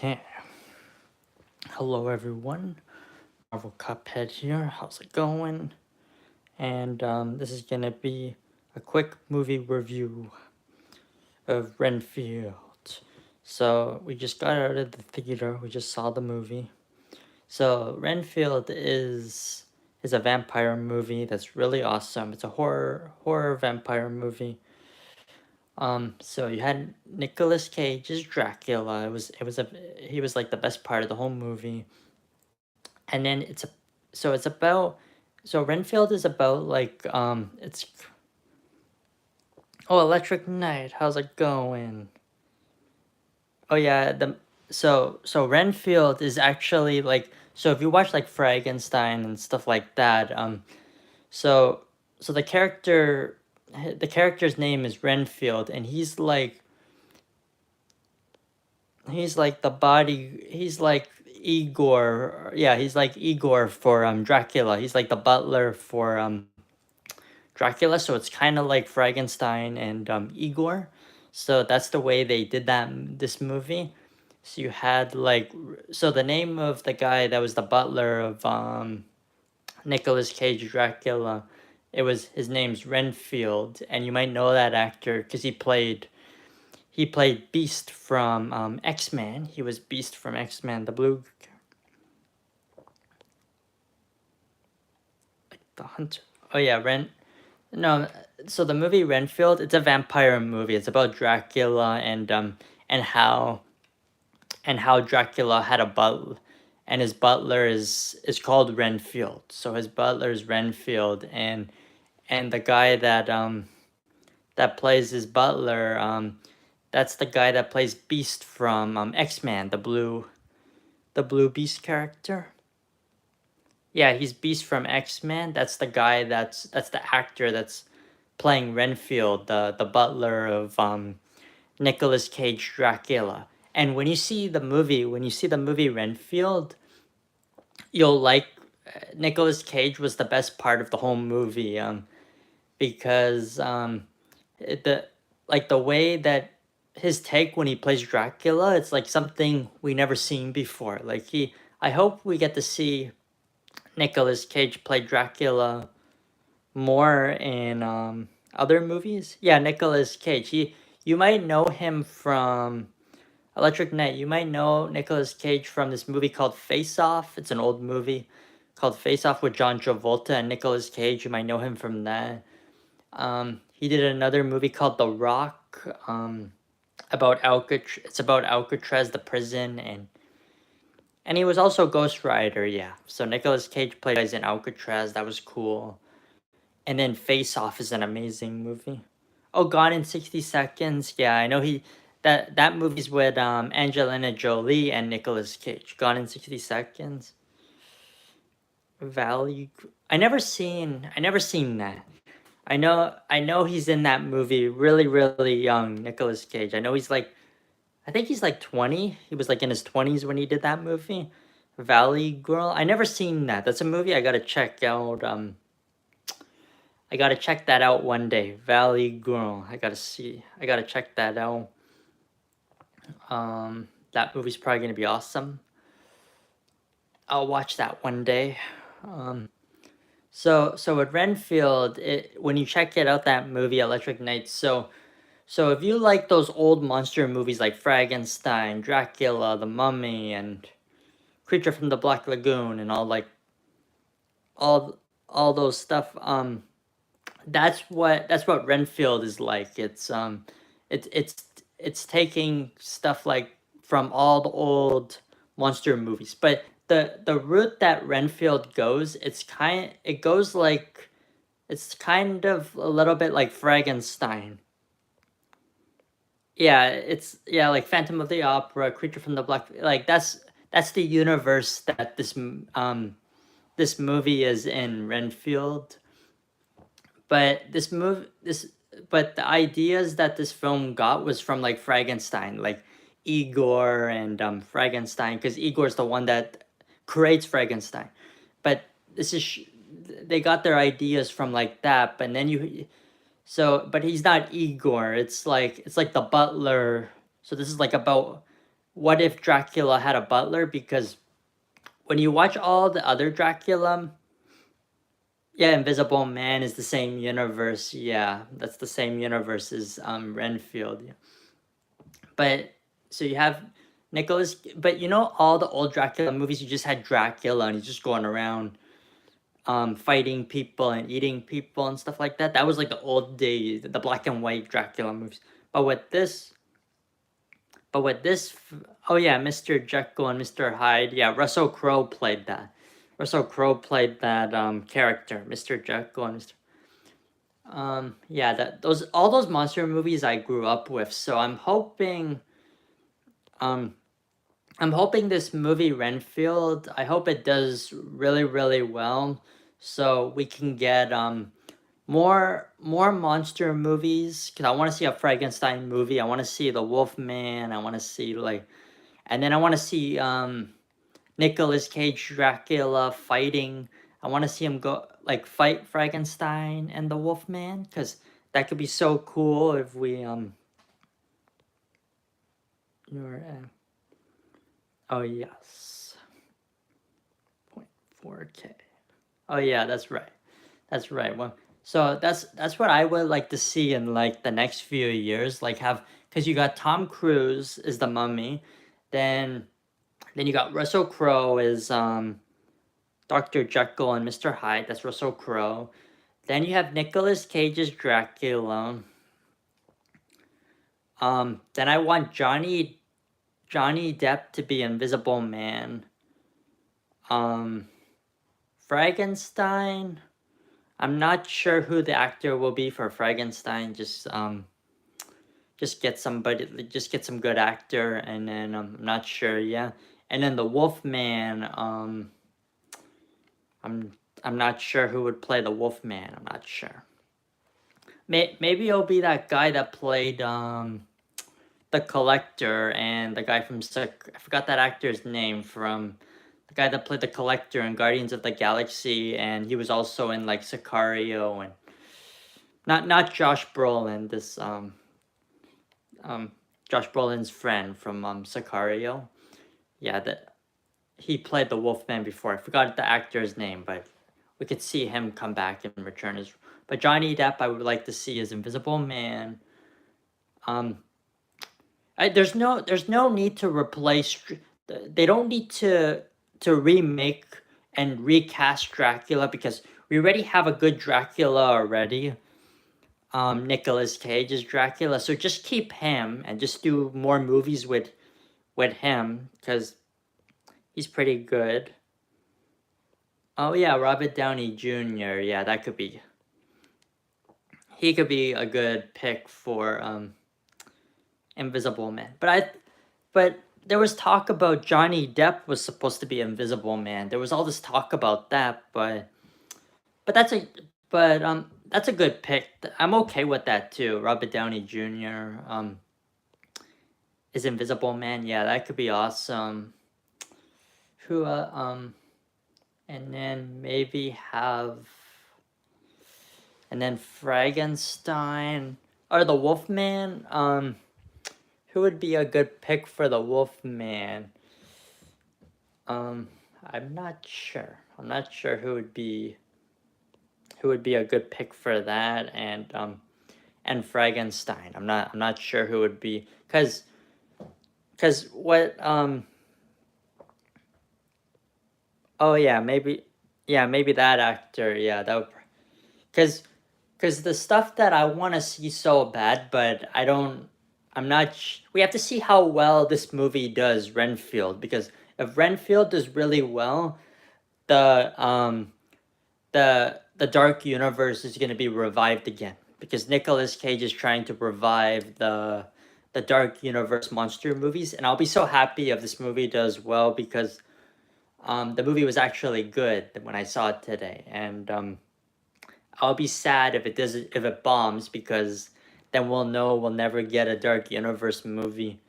Okay. Hello, everyone. Marvel Cuphead here. How's it going? And this is gonna be a quick movie review of Renfield. So we just got out of the theater. We just saw the movie. So Renfield is a vampire movie that's really awesome. It's a horror vampire movie. So you had Nicolas Cage as Dracula. He was like the best part of the whole movie. And then it's about Renfield is about like it's oh, Electric Knight, how's it going? Oh yeah, the so Renfield is actually like, so if you watch like Frankenstein and stuff like that, so so the character's name is Renfield, and he's like the body, he's like Igor. Yeah, he's like Igor for Dracula. He's like the butler for Dracula, so it's kind of like Frankenstein and Igor. So that's the way they did this movie. So you had like, so the name of the guy that was the butler of Nicolas Cage Dracula, his name's Renfield, and you might know that actor because he played Beast from X-Men. He was Beast from X-Men, the blue, the hunter. Oh yeah, No, so the movie Renfield, it's a vampire movie. It's about Dracula and how Dracula had a butler, and his butler is called Renfield. So his butler is Renfield, and the guy that plays his butler, that's the guy that plays Beast from X-Men, the blue Beast character. Yeah, he's Beast from X-Men. That's the guy that's the actor that's playing Renfield, the butler of Nicolas Cage Dracula. And when you see the movie Renfield, you'll like Nicolas Cage was the best part of the whole movie, because the like the way that his take when he plays Dracula, it's like something we never seen before. I hope we get to see Nicolas Cage play Dracula more in other movies. Yeah, Nicolas Cage. You might know him from Electric Knight. You might know Nicolas Cage from this movie called Face Off. It's an old movie called Face Off with John Travolta and Nicolas Cage. You might know him from that. He did another movie called The Rock. About It's about Alcatraz, the prison, and he was also Ghost Rider. Yeah, so Nicolas Cage played in Alcatraz. That was cool. And then Face Off is an amazing movie. Oh, Gone in 60 Seconds. Yeah, I know that movie's with Angelina Jolie and Nicolas Cage. Gone in 60 Seconds. Valley. I never seen that. I know he's in that movie really really young, Nicolas Cage. I think he's like 20. He was like in his 20s when he did that movie. Valley Girl. I never seen that. That's a movie I got to check out. I gotta check that out one day. Valley Girl. I gotta check that out. That movie's probably gonna be awesome. I'll watch that one day. So with Renfield, when you check it out, that movie Electric Knight. So if you like those old monster movies like Frankenstein, Dracula, The Mummy, and Creature from the Black Lagoon, and all those stuff, that's what Renfield is like. It's it's taking stuff like from all the old monster movies, but the route that Renfield goes, it goes like, it's kind of a little bit like Frankenstein. Yeah, it's, yeah, like Phantom of the Opera, Creature from the Black, like that's the universe that this movie is in, Renfield. But but the ideas that this film got was from like Frankenstein, like Igor and Frankenstein, because Igor's the one that creates Frankenstein. But this is they got their ideas from like that, but then but he's not Igor. It's like the butler. So this is like about what if Dracula had a butler? Because when you watch all the other Dracula, yeah, Invisible Man is the same universe. Yeah, that's the same universe as Renfield. Yeah. But so you have Nicholas, but you know all the old Dracula movies, you just had Dracula and he's just going around fighting people and eating people and stuff like that. That was like the old days, the black and white Dracula movies. But with this, oh yeah, Mr. Jekyll and Mr. Hyde. Yeah, Russell Crowe played that. Russell Crowe played that character, Mr. Jekyll and Mr. Yeah, that those all those monster movies I grew up with. So um I'm hoping this movie Renfield, I hope it does really really well so we can get more monster movies cuz I want to see a Frankenstein movie. I want to see the Wolfman. I want to see like and then I want to see Nicolas Cage Dracula fighting. I want to see him go like fight Frankenstein and the Wolfman cuz that could be so cool if we you're, oh yes. 0.4K. Oh yeah, that's right. That's right. Well, so that's what I would like to see in like the next few years. Like have because you got Tom Cruise is the Mummy, then you got Russell Crowe is Dr. Jekyll and Mr. Hyde. That's Russell Crowe. Then you have Nicolas Cage's Dracula. Then I want Johnny Depp to be Invisible Man. Frankenstein. I'm not sure who the actor will be for Frankenstein. Just get somebody, just get some good actor, and then I'm not sure. Yeah, and then the Wolfman. I'm not sure who would play the Wolfman. I'm not sure. Maybe it'll be that guy that played the Collector and the guy from I forgot that actor's name from the guy that played the Collector in Guardians of the Galaxy, and he was also in like Sicario and not Josh Brolin. This um Josh Brolin's friend from Sicario. Yeah, that he played the Wolfman before. I forgot the actor's name, but we could see him come back and return as. But Johnny Depp, I would like to see as Invisible Man. Um, there's no need to replace. They don't need to remake and recast Dracula because we already have a good Dracula already. Nicolas Cage is Dracula, so just keep him and just do more movies with him because he's pretty good. Oh yeah, Robert Downey Jr. Yeah, that could be. He could be a good pick for Invisible Man. But there was talk about Johnny Depp was supposed to be Invisible Man. There was all this talk about that, but that's a good pick. I'm okay with that too. Robert Downey Jr. Is Invisible Man. Yeah, that could be awesome. Who and then maybe have and then Frankenstein or the Wolfman. Who would be a good pick for the Wolfman? I'm not sure. I'm not sure who would be a good pick for that and Frankenstein. I'm not sure who would be cuz what oh yeah, maybe that actor. Yeah, that would cuz the stuff that I want to see so bad, but I'm not. We have to see how well this movie does Renfield because if Renfield does really well, the the Dark Universe is going to be revived again because Nicolas Cage is trying to revive the Dark Universe monster movies, and I'll be so happy if this movie does well because the movie was actually good when I saw it today, and I'll be sad if it bombs because then we'll know we'll never get a Dark Universe movie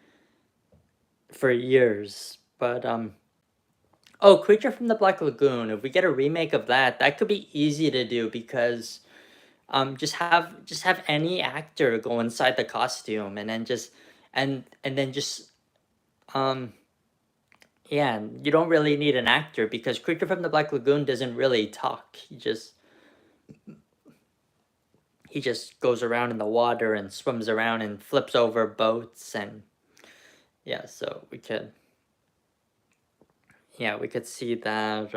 for years. But oh, Creature from the Black Lagoon. If we get a remake of that, that could be easy to do because just have any actor go inside the costume and then just and then just Um, yeah, and you don't really need an actor because Creature from the Black Lagoon doesn't really talk. He just goes around in the water and swims around and flips over boats, and yeah, so we could see that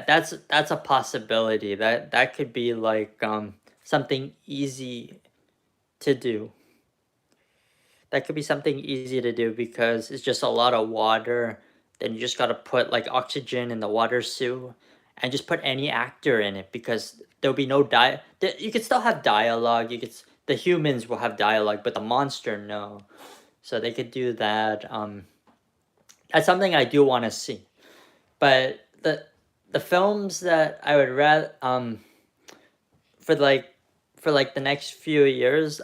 that's a possibility. That could be like something easy to do. That could be something easy to do because it's just a lot of water. Then you just got to put like oxygen in the water suit and just put any actor in it because there'll be no you could still have dialogue. The humans will have dialogue, but the monster no. So they could do that. That's something I do want to see. But the films that I would rather for like the next few years.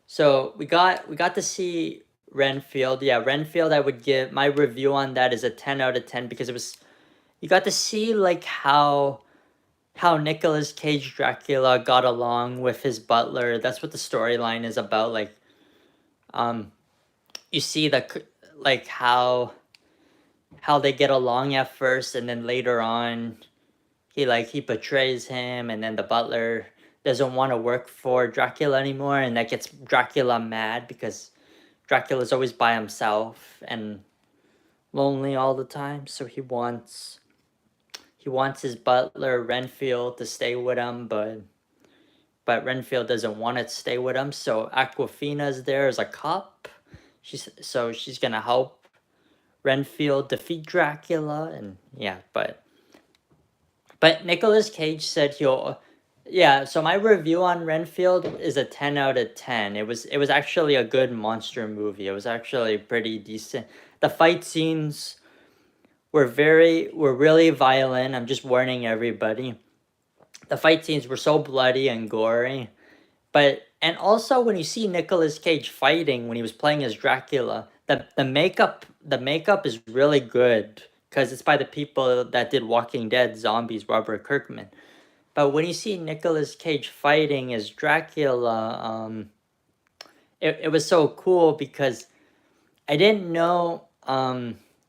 So we got to see Renfield. Yeah, Renfield. I would give my review on that is a 10 out of 10 because you got to see like how Nicolas Cage Dracula got along with his butler. That's what the storyline is about. Like um you see like how they get along at first, and then later on he betrays him, and then the butler doesn't want to work for Dracula anymore, and that gets Dracula mad because Dracula's always by himself and lonely all the time, so he wants his butler Renfield to stay with him, but Renfield doesn't want to stay with him, so Aquafina's there as a cop. She's gonna help Renfield defeat Dracula, and yeah, but Nicolas Cage said he'll. Yeah, so my review on Renfield is a 10 out of 10. It was actually a good monster movie. It was actually pretty decent. The fight scenes were really violent. I'm just warning everybody. The fight scenes were so bloody and gory. And also when you see Nicolas Cage fighting when he was playing as Dracula, the makeup is really good because it's by the people that did Walking Dead Zombies, Robert Kirkman. But when you see Nicolas Cage fighting as Dracula, it was so cool because I didn't know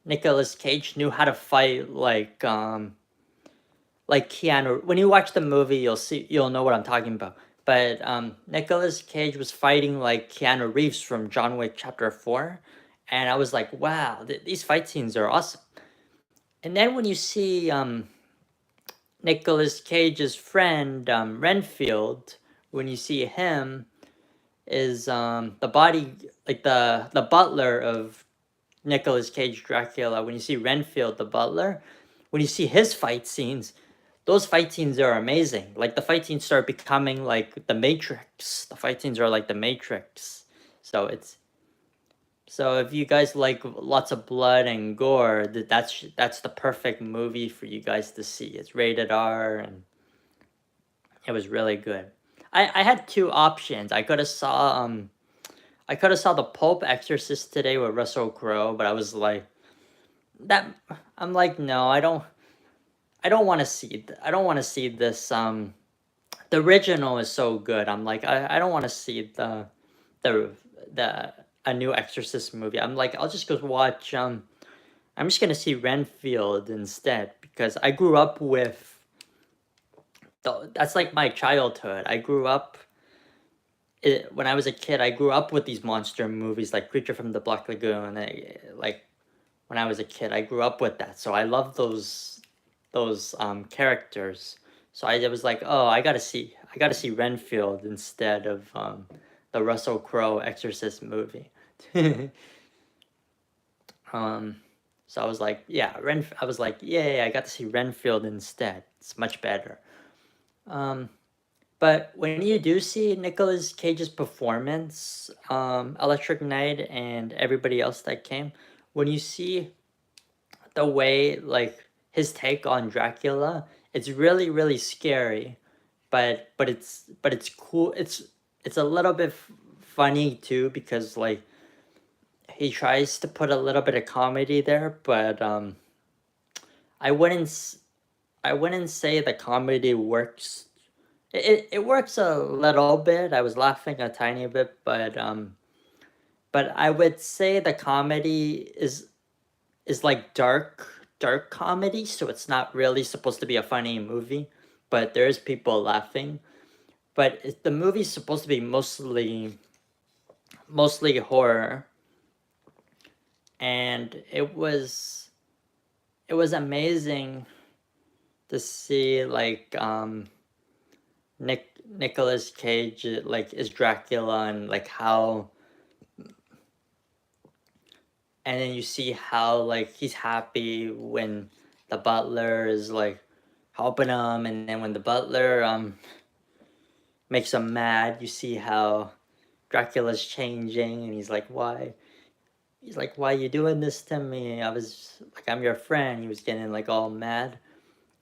Nicolas Cage knew how to fight like Keanu. When you watch the movie, you'll know what I'm talking about. But Nicolas Cage was fighting like Keanu Reeves from John Wick Chapter 4, and I was like, wow, these fight scenes are awesome. And then when you see Nicolas Cage's friend Renfield, when you see him is the body like the butler of Nicolas Cage Dracula. When you see Renfield, the butler, when you see his fight scenes, those fight scenes are amazing. Like the fight scenes start becoming like the Matrix. The fight scenes are like the Matrix. So it's so if you guys like lots of blood and gore, that's the perfect movie for you guys to see. It's rated R and it was really good. I had two options. I could have saw the Pope Exorcist today with Russell Crowe, but I was like that. I'm like, no, I don't. I don't want to see this. The original is so good. I'm like, I don't want to see the the a new Exorcist movie. I'm like, I'll just go watch. I'm just gonna see Renfield instead because I grew up with. That's like my childhood. When I was a kid. I grew up with these monster movies like Creature from the Black Lagoon. Like when I was a kid, I grew up with that. So I love those characters. So I was like, oh, I gotta see Renfield instead of the Russell Crowe Exorcist movie. um, so I was like, yeah, I was like, yeah, I got to see Renfield instead. It's much better. Um, but when you do see Nicolas Cage's performance, Electric Knight and everybody else that came, when you see the way like his take on Dracula, it's really really scary, but it's cool. It's a little bit funny too because like he tries to put a little bit of comedy there, but I wouldn't s- I wouldn't say the comedy works. It works a little bit. I was laughing a tiny bit, but I would say the comedy is like dark comedy, so it's not really supposed to be a funny movie, but there's people laughing. But the movie's supposed to be mostly horror, and it was amazing to see like Nicolas Cage like is Dracula, and like how, and then you see how like he's happy when the butler is like helping him, and then when the butler makes him mad, you see how Dracula's changing, and he's like, why you doing this to me? I was like, I'm your friend. He was getting like all mad,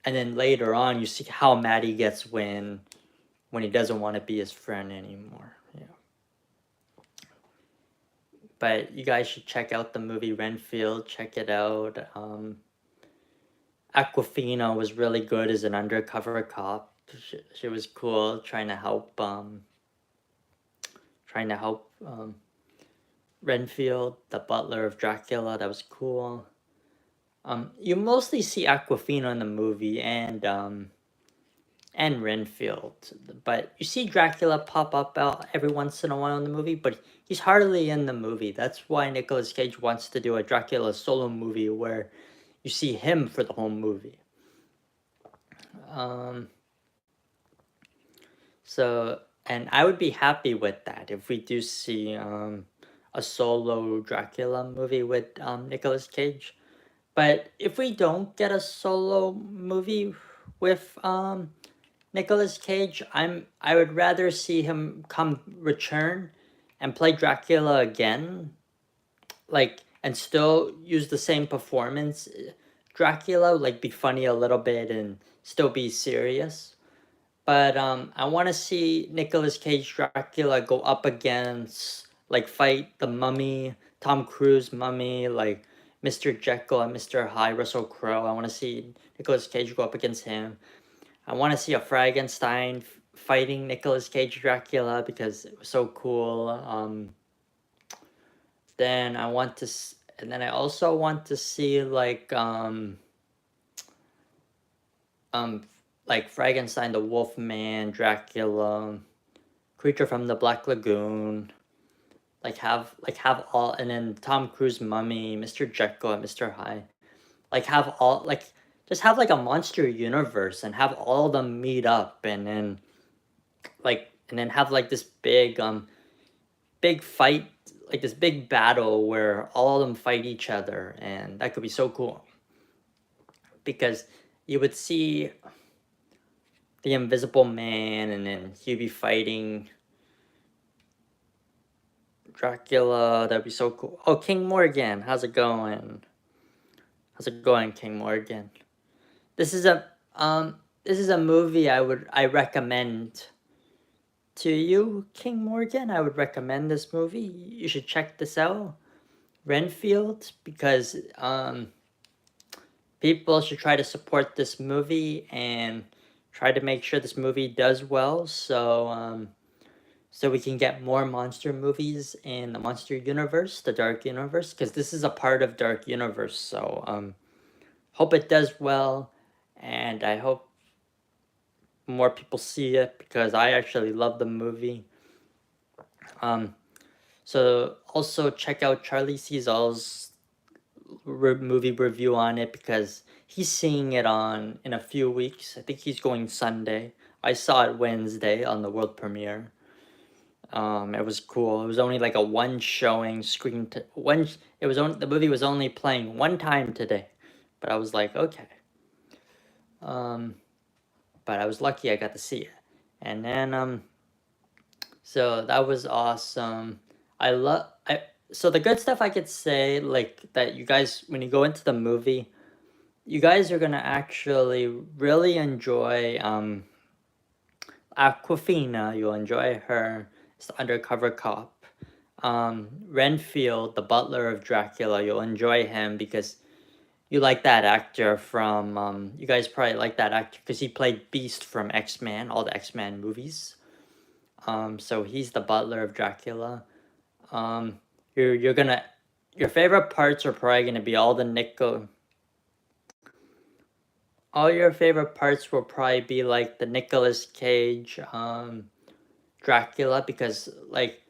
and then later on you see how mad he gets when he doesn't want to be his friend anymore. Yeah. But you guys should check out the movie Renfield. Check it out. Aquafina was really good as an undercover cop. She was cool, trying to help Renfield, the butler of Dracula. That was cool. You mostly see Aquafina in the movie and Renfield, but you see Dracula pop up out every once in a while in the movie, but he's hardly in the movie. That's why Nicolas Cage wants to do a Dracula solo movie where you see him for the whole movie. Um, so, and I would be happy with that if we do see a solo Dracula movie with Nicolas Cage. But if we don't get a solo movie with Nicolas Cage, I would rather see him come return and play Dracula again, like, and still use the same performance. Dracula, like, be funny a little bit and still be serious. But I want to see Nicolas Cage Dracula go up against, like, fight the Mummy, Tom Cruise Mummy, like Mr. Jekyll and Mr. Hyde, Russell Crowe. I want to see Nicolas Cage go up against him. I want to see a Frankenstein fighting Nicolas Cage Dracula because it was so cool. Then I want to, and then I also want to see like Frankenstein, the Wolfman, Dracula, Creature from the Black Lagoon. Like have all, and then Tom Cruise Mummy, Mr. Jekyll, and Mr. Hyde. Like have all like just have like a monster universe and have all of them meet up, and then have like this big fight, like this big battle where all of them fight each other, and that could be so cool because you would see the Invisible Man, and then he'd be fighting Dracula. That'd be so cool. Oh, King Morgan, how's it going? How's it going, King Morgan? This is a movie I recommend to you, King Morgan. I would recommend this movie. You should check this out, Renfield, because people should try to support this movie and try to make sure this movie does well. So we can get more monster movies in the monster universe, the Dark Universe, because this is a part of Dark Universe. So hope it does well, and I hope more people see it because I actually love the movie. So also check out Charlie Cezal's movie review on it because he's seeing it on in a few weeks. I think he's going Sunday. I saw it Wednesday on the world premiere. It was cool. It was only like a one showing screen. It was only, the movie was only playing one time today, but I was like, okay. But I was lucky I got to see it, and then so that was awesome. So the good stuff I could say, like that you guys, when you go into the movie, you guys are gonna actually really enjoy Aquafina. You'll enjoy her. It's the undercover cop. Renfield, the butler of Dracula, you'll enjoy him because you like that actor from you guys probably like that actor because he played Beast from X-Men, all the X-Men movies. So he's the butler of Dracula. you're gonna your favorite parts are probably gonna be all your favorite parts will probably be like the Nicolas Cage Dracula, because like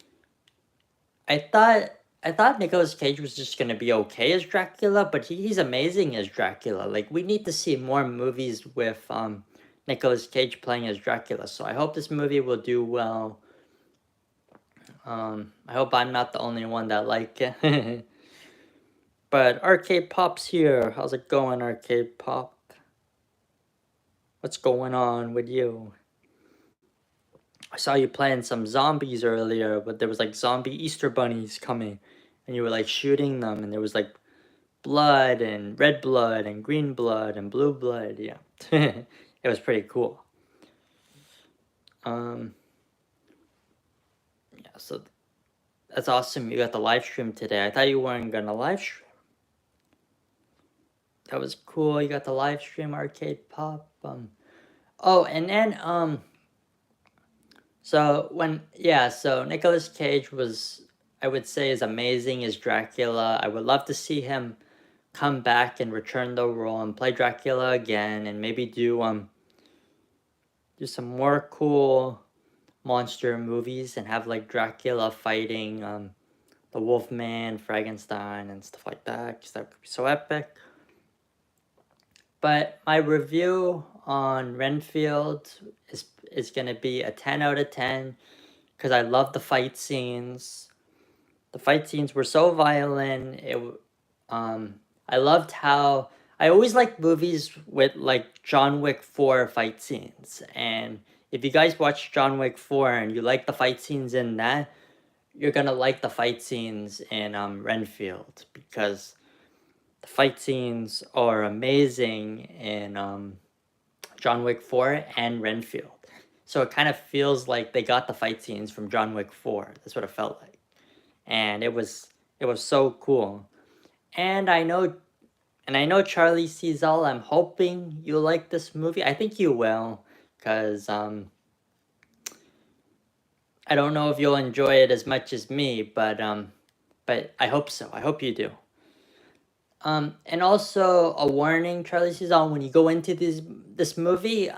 I thought I thought Nicolas Cage was just gonna be okay as Dracula, but he's amazing as Dracula. Like we need to see more movies with Nicolas Cage playing as Dracula. So I hope this movie will do well. I hope I'm not the only one that like it. But Arcade Pop's here. How's it going, Arcade Pop? What's going on with you? I saw you playing some zombies earlier, but there was like zombie Easter bunnies coming, and you were like shooting them, and there was like blood and red blood and green blood and blue blood. Yeah, it was pretty cool. Um, yeah, so that's awesome. You got the live stream today. I thought you weren't gonna live stream. That was cool. You got the live stream, Arcade Pop. Oh, and then so Nicolas Cage was, I would say, is amazing as Dracula. I would love to see him come back and return the role and play Dracula again, and maybe do some more cool monster movies and have like Dracula fighting the Wolfman, Frankenstein, and stuff like that, because that could be so epic. But my review on Renfield is gonna be a 10 out of 10, because I love the fight scenes. The fight scenes were so violent. I loved how I always like movies with like John Wick 4 fight scenes. And if you guys watch John Wick 4 and you like the fight scenes in that, you're gonna like the fight scenes in Renfield, because the fight scenes are amazing in John Wick 4 and Renfield. So it kind of feels like they got the fight scenes from John Wick 4. That's what it felt like. And it was so cool. And I know Charlie Cezal, I'm hoping you like this movie. I think you will, because I don't know if you'll enjoy it as much as me, but I hope so. I hope you do. And also a warning, Charlie Cezal, when you go into this movie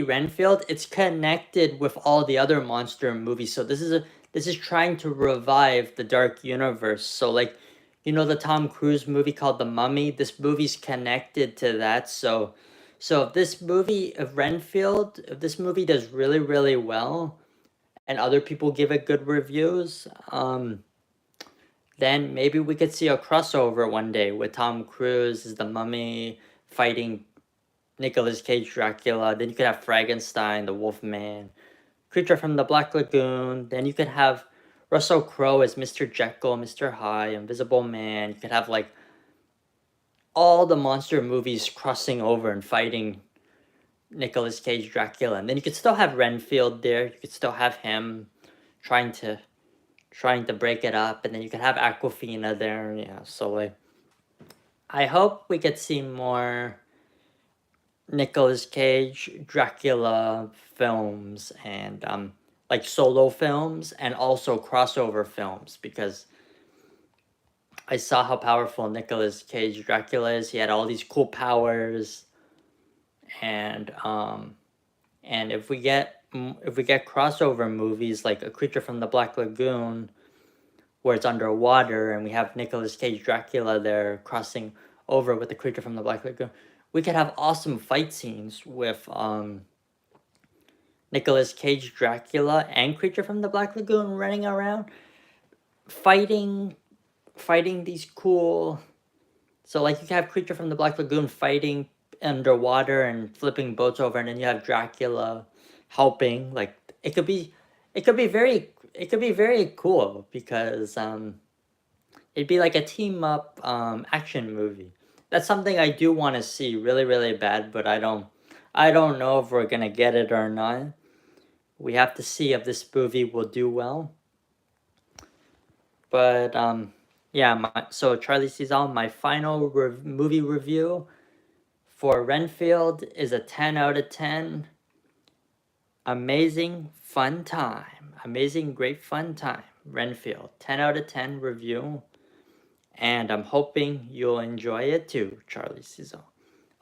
Renfield, it's connected with all the other monster movies. So this is trying to revive the Dark Universe. So like, you know, the Tom Cruise movie called The Mummy, this movie's connected to that. So if Renfield, if this movie does really, really well and other people give it good reviews, then maybe we could see a crossover one day with Tom Cruise as the Mummy fighting Nicolas Cage Dracula. Then you could have Frankenstein, the Wolfman, Creature from the Black Lagoon. Then you could have Russell Crowe as Mr. Jekyll, Mr. Hyde, Invisible Man. You could have like all the monster movies crossing over and fighting Nicolas Cage Dracula. And then you could still have Renfield there. You could still have him trying to break it up, and then you could have Aquafina there. Yeah, so like I hope we could see more Nicolas Cage Dracula films, and like solo films and also crossover films, because I saw how powerful Nicolas Cage Dracula is. He had all these cool powers, and if we get crossover movies like A Creature from the Black Lagoon, where it's underwater, and we have Nicolas Cage Dracula there crossing over with the Creature from the Black Lagoon, we could have awesome fight scenes with Nicolas Cage Dracula and Creature from the Black Lagoon running around fighting these cool. So like you can have Creature from the Black Lagoon fighting underwater and flipping boats over, and then you have Dracula helping. Like it could be very cool, because it'd be like a team up action movie. That's something I do want to see really, really bad, but I don't know if we're gonna get it or not. We have to see if this movie will do well. But yeah, so Charlie Cezal, my final movie review for Renfield is a 10 out of 10. Amazing, fun time. Amazing, great fun time. Renfield. 10 out of 10 review. And I'm hoping you'll enjoy it too, Charlie Cecil.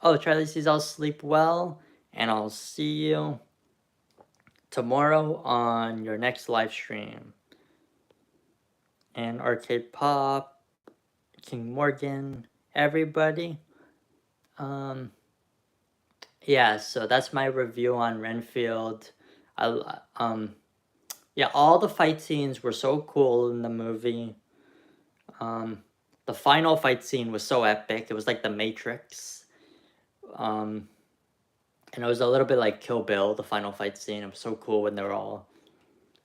Oh, Charlie Cecil, sleep well. And I'll see you tomorrow on your next live stream. And Arcade Pop, King Morgan, everybody. Yeah, so that's my review on Renfield. Yeah, all the fight scenes were so cool in the movie. The final fight scene was so epic. It was like the Matrix. And it was a little bit like Kill Bill, the final fight scene. It was so cool when they were all.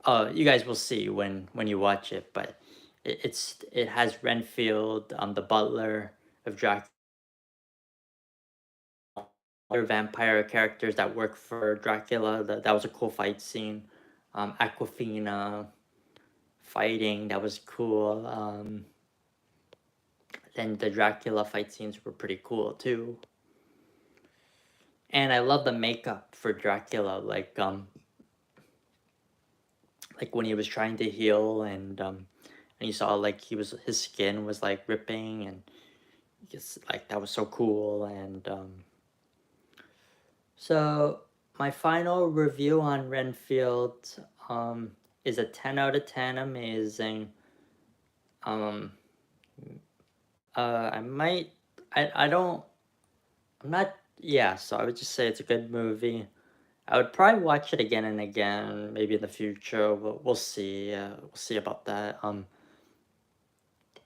You guys will see when you watch it, but it has Renfield, the butler of Dracula, other vampire characters that work for Dracula. That was a cool fight scene. Aquafina fighting, that was cool. Then the Dracula fight scenes were pretty cool too. And I love the makeup for Dracula, like when he was trying to heal and you saw like his skin was like ripping and just like that was so cool. And so my final review on Renfield is a 10 out of 10, amazing. I'm not, yeah, so I would just say it's a good movie. I would probably watch it again and again, maybe in the future. We'll see. We'll see about that.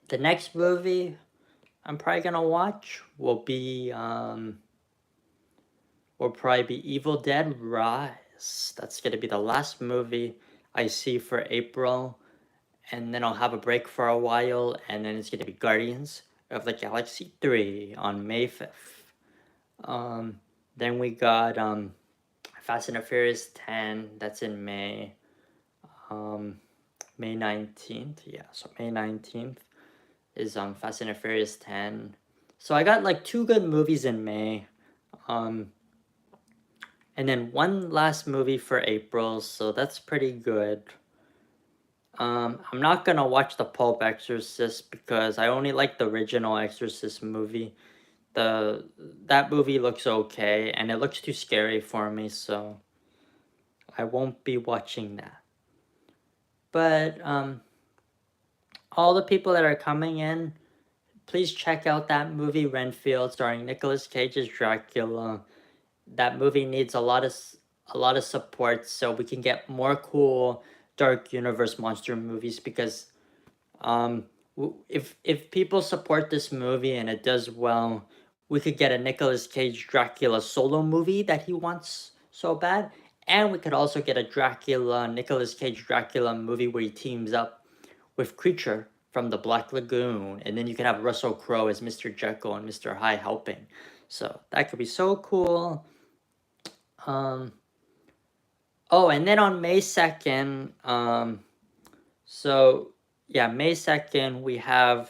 The next movie I'm probably gonna watch will probably be Evil Dead Rise. That's gonna be the last movie I see for April, and then I'll have a break for a while, and then it's gonna be Guardians of the Galaxy 3 on May 5th. Then we got Fast and the Furious 10. That's in May. May 19th. Yeah, so May 19th is Fast and the Furious 10. So I got like 2 good movies in May. And then one last movie for April, so that's pretty good. I'm not gonna watch the Pulp Exorcist because I only like the original Exorcist movie. That movie looks okay and it looks too scary for me, so I won't be watching that. But all the people that are coming in, please check out that movie Renfield starring Nicolas Cage's Dracula. That movie needs a lot of support so we can get more cool Dark Universe monster movies, because if people support this movie and it does well, we could get a Nicolas Cage Dracula solo movie that he wants so bad, and we could also get a Nicolas Cage Dracula movie where he teams up with Creature from the Black Lagoon, and then you can have Russell Crowe as Mr. Jekyll and Mr. Hyde helping. So that could be so cool. Oh, and then on May 2nd, so yeah, May 2nd, we have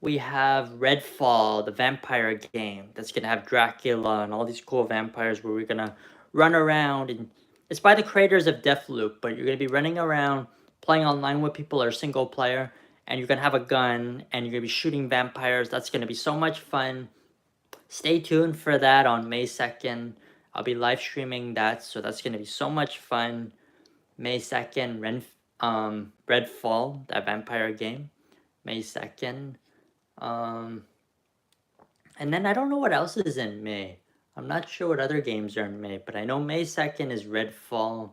Redfall, the vampire game that's gonna have Dracula and all these cool vampires where we're gonna run around, and it's by the creators of Deathloop, but you're gonna be running around playing online with people or single player, and you're gonna have a gun and you're gonna be shooting vampires. That's gonna be so much fun. Stay tuned for that on May 2nd. I'll be live streaming that, so that's gonna be so much fun. May 2nd, Redfall, that vampire game. May 2nd. And then I don't know what else is in May. I'm not sure what other games are in May, but I know May 2nd is Redfall.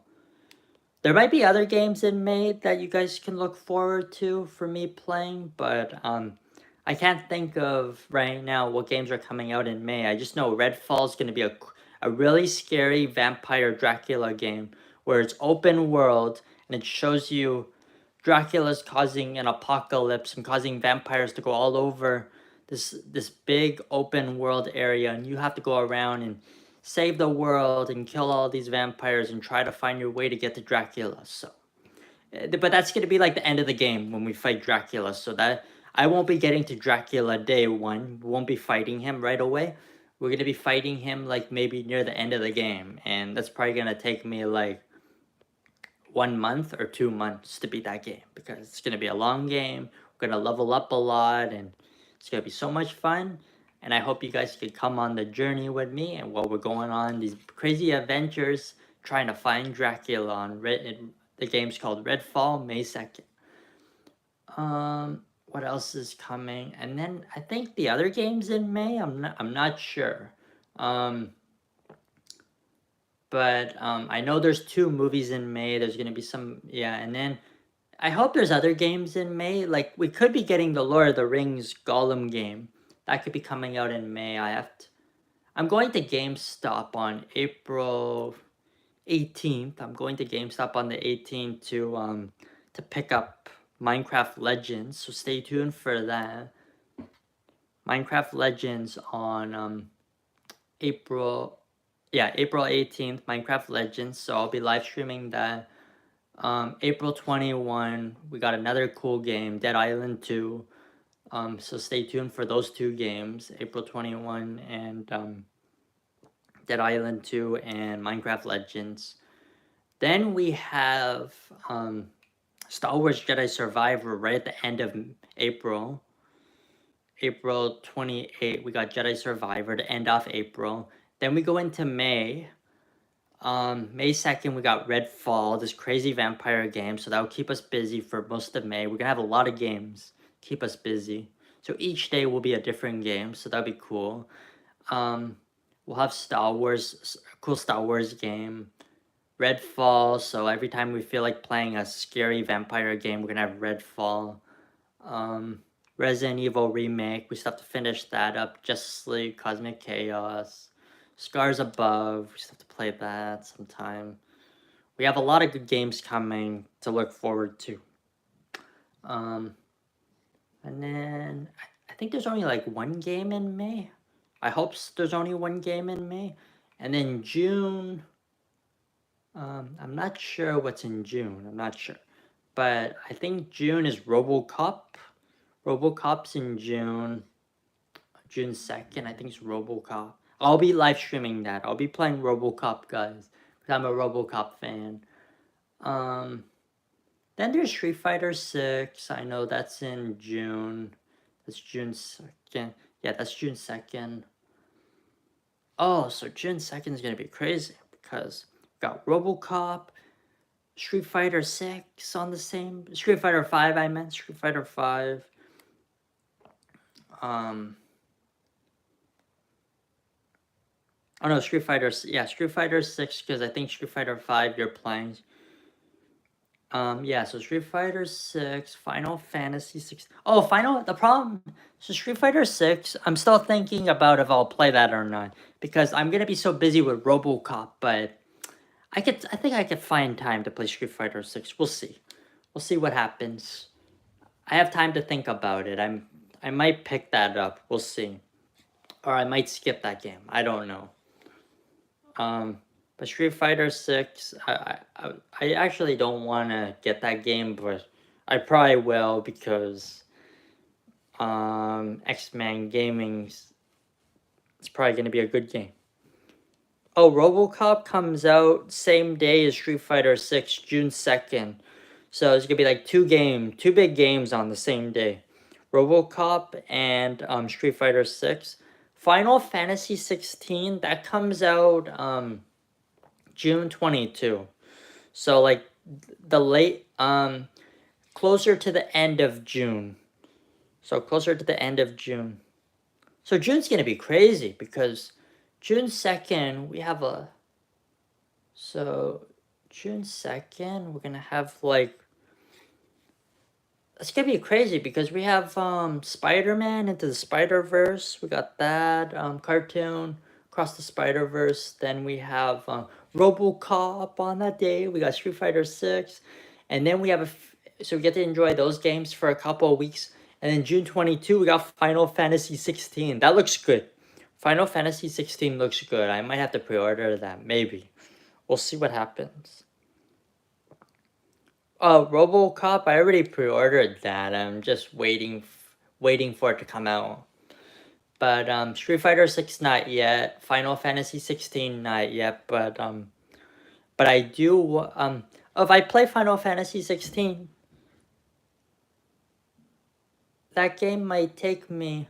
There might be other games in May that you guys can look forward to for me playing, but I can't think of right now what games are coming out in May. I just know Redfall is going to be a really scary vampire Dracula game where it's open world and it shows you Dracula's causing an apocalypse and causing vampires to go all over this big open world area, and you have to go around and save the world and kill all these vampires and try to find your way to get to Dracula. So, but that's gonna be like the end of the game when we fight Dracula. So that I won't be getting to Dracula day one. We won't be fighting him right away. We're gonna be fighting him like maybe near the end of the game, and that's probably gonna take me like 1 month or 2 months to beat that game because it's going to be a long game. We're going to level up a lot and it's going to be so much fun. And I hope you guys could come on the journey with me and while we're going on these crazy adventures trying to find Dracula on the game's called Redfall, May 2nd. What else is coming? And then I think the other games in May, I'm not sure. But I know there's 2 movies in May. There's gonna be some, yeah, and then I hope there's other games in May. Like we could be getting the Lord of the Rings Gollum game. That could be coming out in May. I'm going to GameStop on April 18th. I'm going to GameStop on the 18th to pick up Minecraft Legends. So stay tuned for that. Minecraft Legends on April 18th, Minecraft Legends. So I'll be live streaming that. April 21, we got another cool game, Dead Island 2. So stay tuned for those 2 games, April 21 and Dead Island 2 and Minecraft Legends. Then we have Star Wars Jedi Survivor right at the end of April. April 28, we got Jedi Survivor to end off April. Then we go into May. May 2nd, we got Redfall, this crazy vampire game. So that will keep us busy for most of May. We're going to have a lot of games. Keep us busy. So each day will be a different game. So that'll be cool. We'll have Star Wars, a cool Star Wars game. Redfall. So every time we feel like playing a scary vampire game, we're going to have Redfall. Resident Evil Remake. We still have to finish that up. Justice League, Cosmic Chaos. Scars Above, we still have to play that sometime. We have a lot of good games coming to look forward to. And then I think there's only like 1 game in May. I hope there's only 1 game in May. And then June, I'm not sure what's in June. I'm not sure. But I think June is RoboCop. RoboCop's in June 2nd. I think it's RoboCop. I'll be live streaming that. I'll be playing RoboCop, guys, because I'm a RoboCop fan. Then there's Street Fighter 6. I know that's in June. That's June 2nd. Yeah, that's June 2nd. Oh, so June 2nd is going to be crazy because we got RoboCop, Street Fighter 6 on the same... Street Fighter 5, I meant. Street Fighter 5. Oh no, Street Fighter, yeah, Street Fighter 6, because I think Street Fighter 5 you're playing. Yeah, so Street Fighter 6, Final Fantasy 6. Oh, the problem, so Street Fighter 6, I'm still thinking about if I'll play that or not, because I'm gonna be so busy with RoboCop, but I think I could find time to play Street Fighter 6. We'll see. We'll see what happens. I have time to think about it. I might pick that up. We'll see. Or I might skip that game. I don't know. But Street Fighter 6, I actually don't want to get that game, but I probably will because X-Men Gaming's it's probably going to be a good game. Oh, RoboCop comes out same day as Street Fighter 6, June 2nd. So it's going to be like 2 big games on the same day. RoboCop and Street Fighter 6. Final Fantasy 16, that comes out June 22. So like the late closer to the end of June. So closer to the end of June. So June's going to be crazy because June 2nd we have June 2nd we're going to have like it's gonna be crazy because we have Spider-Man Into the Spider-Verse. We got that cartoon Across the Spider-Verse. Then we have RoboCop on that day. We got Street Fighter 6, and then we have so we get to enjoy those games for a couple of weeks. And then June 22, we got Final Fantasy 16. That looks good. Final Fantasy 16 looks good. I might have to pre-order that. Maybe. We'll see what happens. RoboCop, I already pre-ordered that. I'm just waiting for it to come out. But Street Fighter 6 not yet. Final Fantasy 16 not yet. But I do If I play Final Fantasy 16, that game might take me.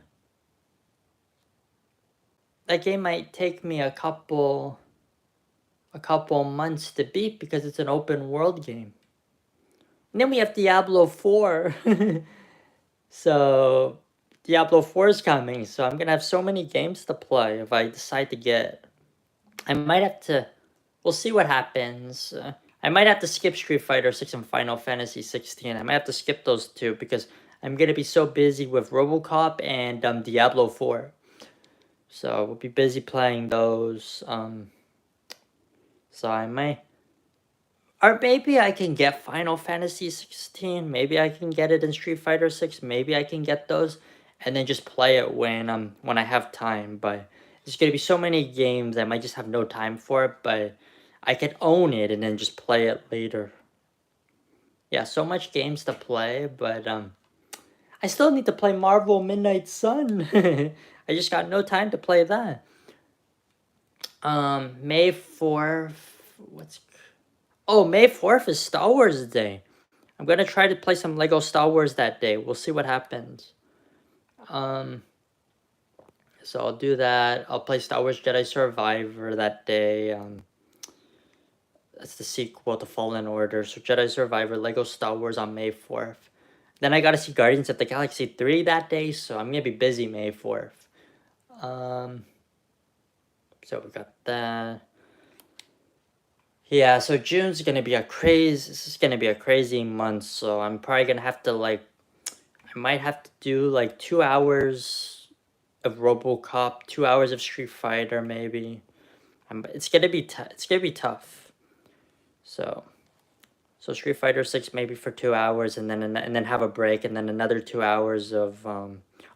That game might take me a couple months to beat because it's an open world game. And then we have Diablo 4. So Diablo 4 is coming, so I'm gonna have so many games to play if I decide to get. I might have to. We'll see what happens. I might have to skip Street Fighter 6 and Final Fantasy 16. I might have to skip those two because I'm gonna be so busy with RoboCop and Diablo 4. So we'll be busy playing those. So I might. Or maybe I can get Final Fantasy 16. Maybe I can get it in Street Fighter 6. Maybe I can get those and then just play it when I have time. But there's gonna be so many games I might just have no time for it, but I can own it and then just play it later. Yeah, so much games to play, but I still need to play Marvel Midnight Sun. I just got no time to play that. May 4th. May 4th is Star Wars Day. I'm gonna try to play some Lego Star Wars that day. We'll see what happens. Um, so I'll do that. I'll play Star Wars Jedi Survivor that day. That's the sequel to Fallen Order. So Jedi Survivor, Lego Star Wars on May 4th. Then I gotta see Guardians of the Galaxy 3 that day, so I'm gonna be busy May 4th. So we got that. Yeah, so June's gonna be this is gonna be a crazy month, so I'm probably gonna have to I might have to do 2 hours of RoboCop, 2 hours of Street Fighter, maybe. It's gonna be it's gonna be tough. So Street Fighter 6 maybe for 2 hours, and then have a break, and then another 2 hours of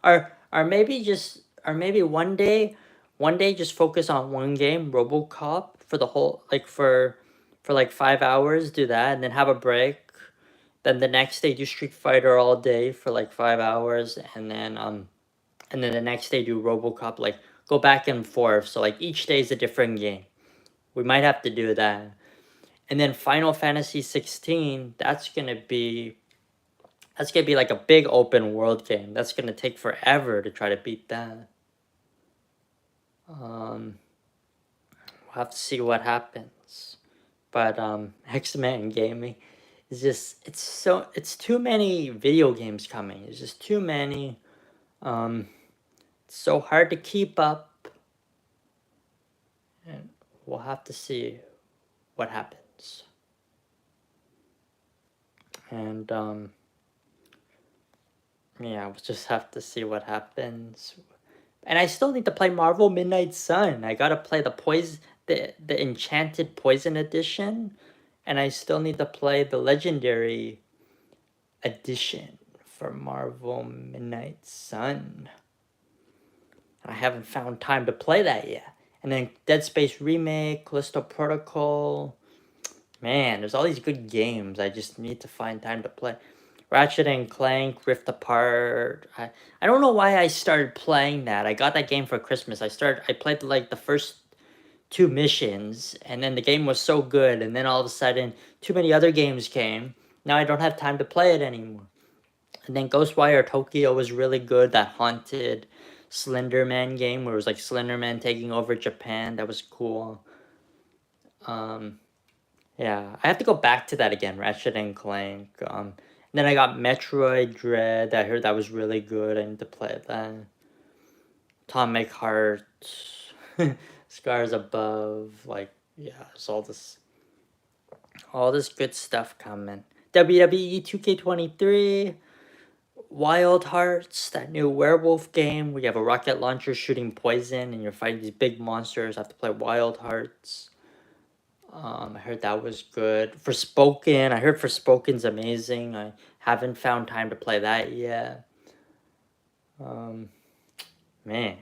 or maybe one day just focus on one game, RoboCop, for the whole for 5 hours, do that, and then have a break. Then the next day do Street Fighter all day for 5 hours, and then the next day do RoboCop, go back and forth. So each day is a different game. We might have to do that. And then Final Fantasy 16, that's gonna be like a big open world game. That's gonna take forever to try to beat that. We'll have to see what happens. But X-Men Gaming is it's too many video games coming. It's just too many. It's so hard to keep up. And we'll have to see what happens. And yeah, we'll just have to see what happens. And I still need to play Marvel Midnight Sun. I gotta play the Enchanted Poison Edition, and I still need to play the Legendary Edition for Marvel Midnight Sun. And I haven't found time to play that yet. And then Dead Space Remake, Callisto Protocol. Man, there's all these good games. I just need to find time to play. Ratchet and Clank Rift Apart. I don't know why I started playing that. I got that game for Christmas. I played the first two missions, and then the game was so good, and then all of a sudden too many other games came. Now I don't have time to play it anymore. And then Ghostwire Tokyo was really good. That haunted Slenderman game where it was like Slenderman taking over Japan. That was cool. Yeah, I have to go back to that again, Ratchet and Clank. Then I got Metroid Dread. I heard that was really good. I need to play that. Atomic Heart, Scars Above. Yeah, there's all this good stuff coming. WWE 2K23, Wild Hearts, that new werewolf game where you have a rocket launcher shooting poison and you're fighting these big monsters. I have to play Wild Hearts. I heard that was good. Forspoken, I heard Forspoken's amazing. I haven't found time to play that yet. Man.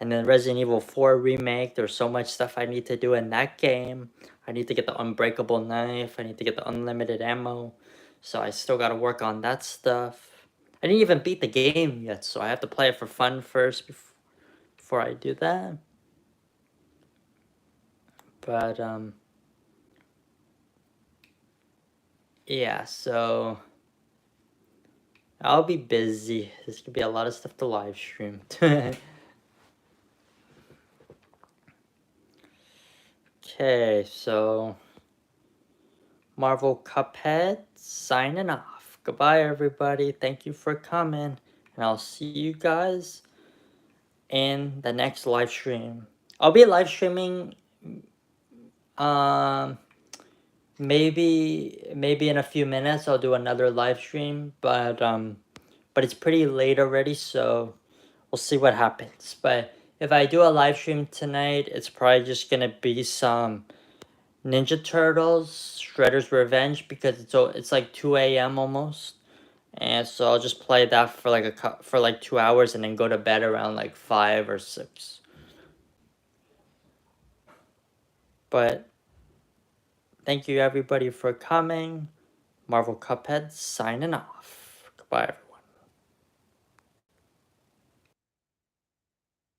And then Resident Evil 4 Remake, there's so much stuff I need to do in that game. I need to get the Unbreakable Knife. I need to get the Unlimited Ammo. So I still got to work on that stuff. I didn't even beat the game yet, so I have to play it for fun first before I do that. But, yeah, so I'll be busy. There's gonna be a lot of stuff to live stream. Okay, so Marvel Cuphead signing off. Goodbye, everybody. Thank you for coming, and I'll see you guys in the next live stream. I'll be live streaming um maybe in a few minutes I'll do another live stream, but it's pretty late already, so we'll see what happens. But if I do a live stream tonight, it's probably just gonna be some Ninja Turtles Shredder's Revenge because it's like 2 a.m. almost. And so I'll just play that for like for like 2 hours and then go to bed around like 5 or 6. But thank you everybody for coming. Marvel Cuphead signing off. Goodbye, everybody.